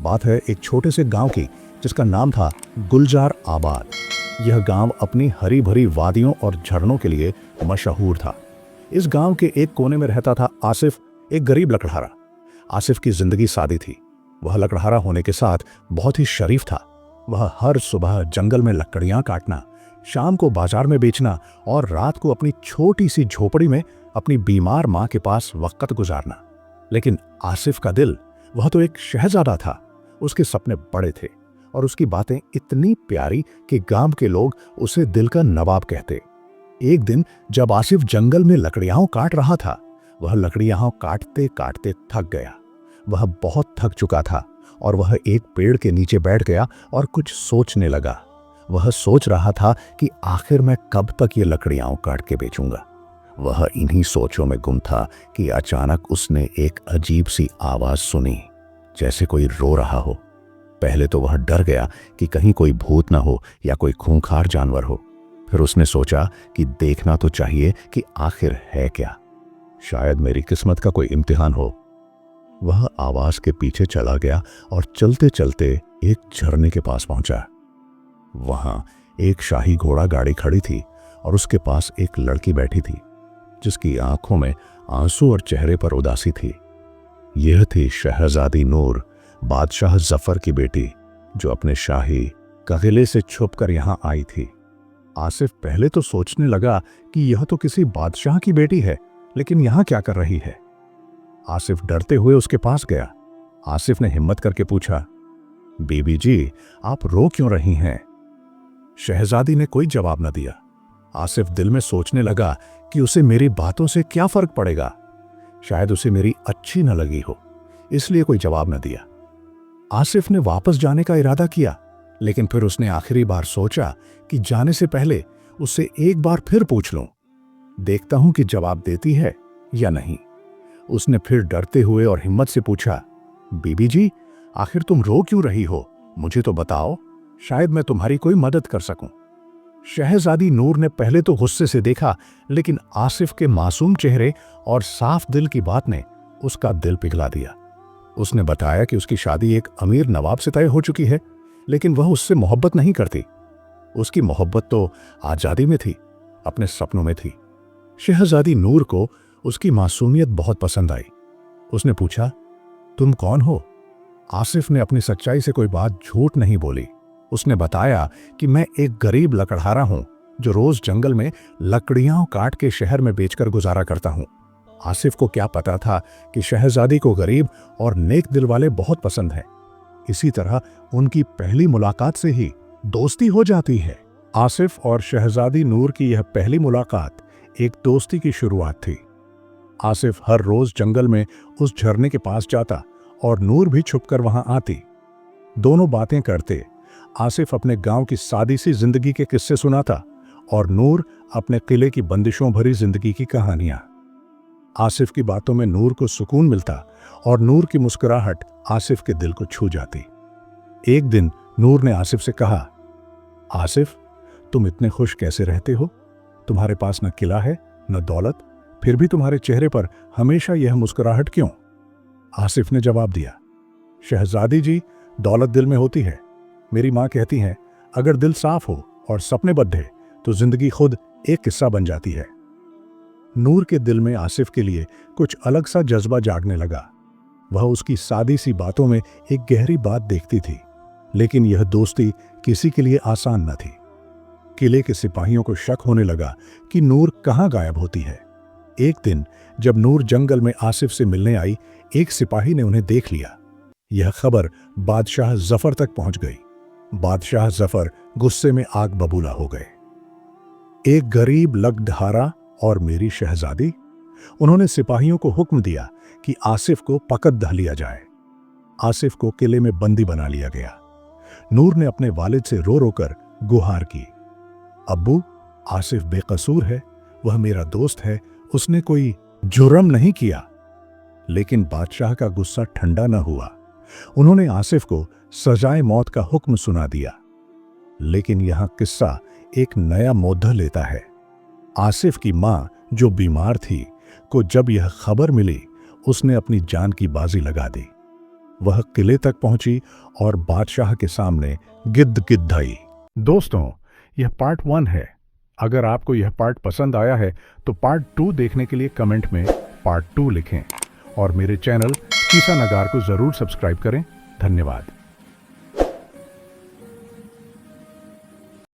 बात है एक छोटे से गांव की जिसका नाम था गुलजार आबाद। यह गांव अपनी हरी भरी वादियों और झरनों के लिए मशहूर था। इस गांव के एक कोने में रहता था आसिफ, एक गरीब लकड़हारा। आसिफ की जिंदगी सादी थी। वह लकड़हारा होने के साथ बहुत ही शरीफ था। वह हर सुबह जंगल में लकड़ियां काटना, शाम को बाजार में बेचना और रात को अपनी छोटी सी झोपड़ी में अपनी बीमार मां के पास वक्त गुजारना। लेकिन आसिफ का दिल, वह तो एक शहजादा था। उसके सपने बड़े थे और उसकी बातें इतनी प्यारी कि गांव के लोग उसे दिल का नवाब कहते। एक दिन जब आसिफ जंगल में लकड़ियां काट रहा था, वह लकड़ियां काटते काटते थक गया। वह बहुत थक चुका था और वह एक पेड़ के नीचे बैठ गया और कुछ सोचने लगा। वह सोच रहा था कि आखिर मैं कब तक ये लकड़ियां काट के बेचूंगा। वह इन्हीं सोचों में गुम था कि अचानक उसने एक अजीब सी आवाज सुनी, जैसे कोई रो रहा हो। पहले तो वह डर गया कि कहीं कोई भूत ना हो या कोई खूंखार जानवर हो। फिर उसने सोचा कि देखना तो चाहिए कि आखिर है क्या, शायद मेरी किस्मत का कोई इम्तिहान हो। वह आवाज के पीछे चला गया और चलते चलते एक झरने के पास पहुंचा। वहां एक शाही घोड़ा गाड़ी खड़ी थी और उसके पास एक लड़की बैठी थी जिसकी आंखों में आंसू और चेहरे पर उदासी थी। यह थी शहजादी नूर, बादशाह जफर की बेटी, जो अपने शाही ककिले से छुपकर यहां आई थी। आसिफ पहले तो सोचने लगा कि यह तो किसी बादशाह की बेटी है, लेकिन यहां क्या कर रही है। आसिफ डरते हुए उसके पास गया। आसिफ ने हिम्मत करके पूछा, बीबी जी, आप रो क्यों रही हैं? शहजादी ने कोई जवाब न दिया। आसिफ दिल में सोचने लगा कि उसे मेरी बातों से क्या फर्क पड़ेगा, शायद उसे मेरी अच्छी न लगी हो, इसलिए कोई जवाब न दिया। आसिफ ने वापस जाने का इरादा किया, लेकिन फिर उसने आखिरी बार सोचा कि जाने से पहले उससे एक बार फिर पूछ लूं, देखता हूं कि जवाब देती है या नहीं। उसने फिर डरते हुए और हिम्मत से पूछा, बीबी जी, आखिर तुम रो क्यों रही हो? मुझे तो बताओ, शायद मैं तुम्हारी कोई मदद कर सकूं। शहजादी नूर ने पहले तो गुस्से से देखा, लेकिन आसिफ के मासूम चेहरे और साफ दिल की बात ने उसका दिल पिघला दिया। उसने बताया कि उसकी शादी एक अमीर नवाब से तय हो चुकी है, लेकिन वह उससे मोहब्बत नहीं करती। उसकी मोहब्बत तो आजादी में थी, अपने सपनों में थी। शहजादी नूर को उसकी मासूमियत बहुत पसंद आई। उसने पूछा, तुम कौन हो? आसिफ ने अपनी सच्चाई से कोई बात झूठ नहीं बोली। उसने बताया कि मैं एक गरीब लकड़हारा हूं जो रोज जंगल में लकड़ियां काट के शहर में बेचकर गुजारा करता हूं। आसिफ को क्या पता था कि शहजादी को गरीब और नेक दिल वाले बहुत पसंद हैं। इसी तरह उनकी पहली मुलाकात से ही दोस्ती हो जाती है। आसिफ और शहजादी नूर की यह पहली मुलाकात एक दोस्ती की शुरुआत थी। आसिफ हर रोज जंगल में उस झरने के पास जाता और नूर भी छुपकर वहां आती। दोनों बातें करते। आसिफ अपने गांव की सादी सी जिंदगी के किस्से सुनाता और नूर अपने किले की बंदिशों भरी जिंदगी की कहानियां। आसिफ की बातों में नूर को सुकून मिलता और नूर की मुस्कुराहट आसिफ के दिल को छू जाती। एक दिन नूर ने आसिफ से कहा, आसिफ, तुम इतने खुश कैसे रहते हो? तुम्हारे पास न किला है न दौलत, फिर भी तुम्हारे चेहरे पर हमेशा यह मुस्कुराहट क्यों? आसिफ ने जवाब दिया, शहजादी जी, दौलत दिल में होती है। मेरी माँ कहती हैं, अगर दिल साफ हो और सपने बद्धे तो जिंदगी खुद एक किस्सा बन जाती है। नूर के दिल में आसिफ के लिए कुछ अलग सा जज्बा जागने लगा। वह उसकी सादी सी बातों में एक गहरी बात देखती थी, लेकिन यह दोस्ती किसी के लिए आसान न थी। किले के सिपाहियों को शक होने लगा कि नूर कहाँ गायब होती है। एक दिन जब नूर जंगल में आसिफ से मिलने आई, एक सिपाही ने उन्हें देख लिया। यह खबर बादशाह जफर तक पहुंच गई। बादशाह जफर गुस्से में आग बबूला हो गए। एक गरीब लकड़हारा और मेरी शहजादी? उन्होंने सिपाहियों को हुक्म दिया कि आसिफ को पकड़ ढा लिया जाए। आसिफ को किले में बंदी बना लिया गया। नूर ने अपने वालिद से रो रोकर गुहार की, अब्बू, आसिफ बेकसूर है, वह मेरा दोस्त है, उसने कोई जुर्म नहीं किया। लेकिन बादशाह का गुस्सा ठंडा न हुआ। उन्होंने आसिफ को सजाए मौत का हुक्म सुना दिया। लेकिन यहां किस्सा एक नया मोड़ लेता है। आसिफ की मां, जो बीमार थी, को जब यह खबर मिली, उसने अपनी जान की बाजी लगा दी। वह किले तक पहुंची और बादशाह के सामने गिद्ध गिद्धाई। दोस्तों, यह पार्ट 1 है। अगर आपको यह पार्ट पसंद आया है तो पार्ट 2 देखने के लिए कमेंट में पार्ट 2 लिखें और मेरे चैनल किस्सा नगार को जरूर सब्सक्राइब करें। धन्यवाद।